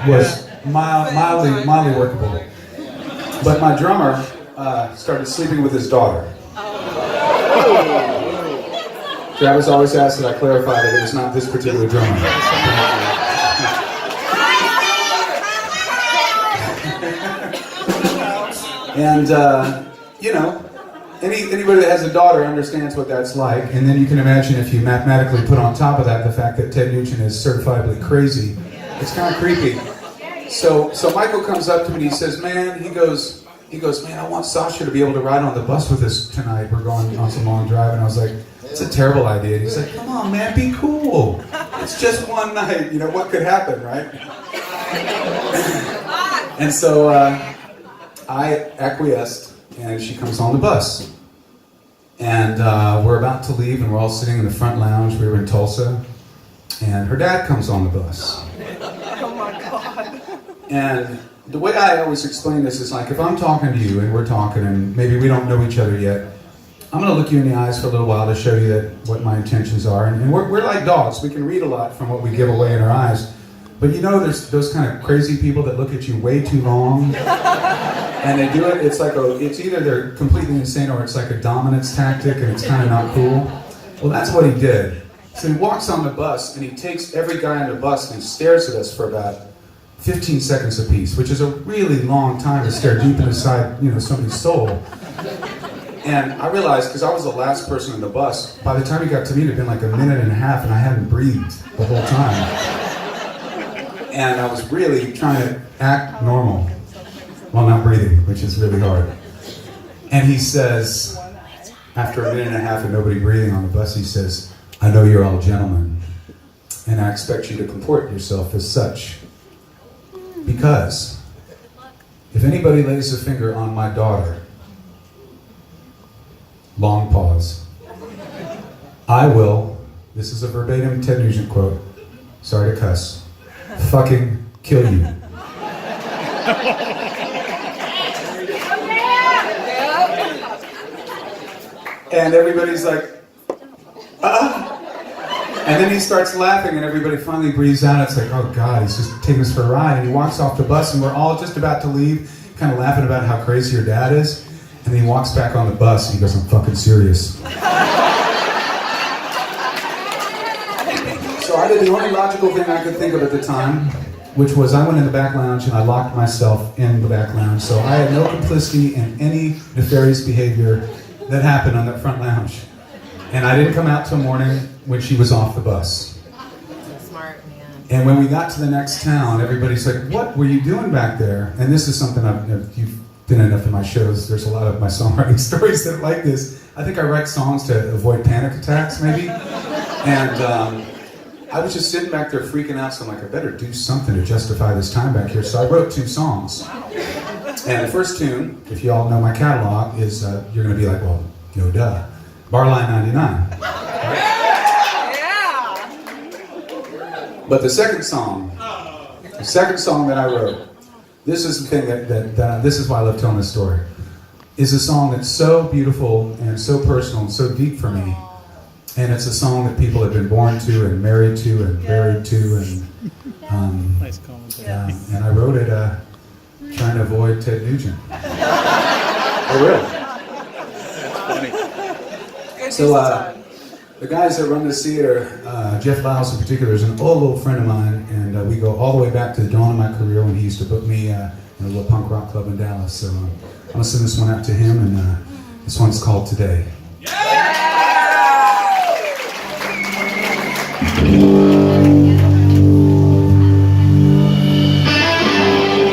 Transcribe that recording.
was mildly workable. But my drummer started sleeping with his daughter. Travis always asked that I clarify that it was not this particular drummer. And, anybody that has a daughter understands what that's like. And then you can imagine if you mathematically put on top of that the fact that Ted Nugent is certifiably crazy. It's kind of creepy. So Michael comes up to me and he says, man, he goes, man, I want Sasha to be able to ride on the bus with us tonight. We're going on some long drive. And I was like, it's a terrible idea. And he's like, come on, man, be cool. It's just one night. You know, what could happen, right? And so I acquiesced, and she comes on the bus. And we're about to leave, and we're all sitting in the front lounge. We were in Tulsa. And her dad comes on the bus. Oh my God. And the way I always explain this is like, if I'm talking to you and we're talking and maybe we don't know each other yet, I'm going to look you in the eyes for a little while to show you what my intentions are. And we're like dogs. We can read a lot from what we give away in our eyes. But there's those kind of crazy people that look at you way too long. And they do it, it's either they're completely insane or it's like a dominance tactic and it's kind of not cool. Well, that's what he did. So he walks on the bus and he takes every guy on the bus and he stares at us for about 15 seconds apiece, which is a really long time to stare deep inside, somebody's soul. And I realized, because I was the last person on the bus, by the time he got to me, it had been like a minute and a half, and I hadn't breathed the whole time. And I was really trying to act normal while not breathing, which is really hard. And he says, after a minute and a half of nobody breathing on the bus, he says, I know you're all gentlemen, and I expect you to comport yourself as such. Because if anybody lays a finger on my daughter, long pause, I will, this is a verbatim Ted Nugent quote, sorry to cuss, fucking kill you. And everybody's like, And then he starts laughing and everybody finally breathes out. It's like, oh God, he's just taking us for a ride. And he walks off the bus and we're all just about to leave, kind of laughing about how crazy your dad is. And then he walks back on the bus and he goes, I'm fucking serious. So I did the only logical thing I could think of at the time, which was I went in the back lounge and I locked myself in the back lounge. So I had no complicity in any nefarious behavior that happened on that front lounge. And I didn't come out till morning when she was off the bus. Smart, man. And when we got to the next town, everybody's like, what were you doing back there? And this is something you've been in enough of my shows. There's a lot of my songwriting stories that are like this. I think I write songs to avoid panic attacks, maybe. And I was just sitting back there freaking out, so I'm like, I better do something to justify this time back here. So I wrote 2 songs. And the first tune, if you all know my catalog, is you're going to be like, well, duh. Barline 99. Yeah. But the second song that I wrote, this is the thing that this is why I love telling this story, is a song that's so beautiful and so personal and so deep for me. And it's a song that people have been born to and married to and buried to. And nice commentary. and I wrote it trying to avoid Ted Nugent. For real. So the guys that run this theater, Jeff Lyles in particular, is an old friend of mine, and we go all the way back to the dawn of my career when he used to book me in a little punk rock club in Dallas. So I'm going to send this one out to him, and this one's called Today. Yeah!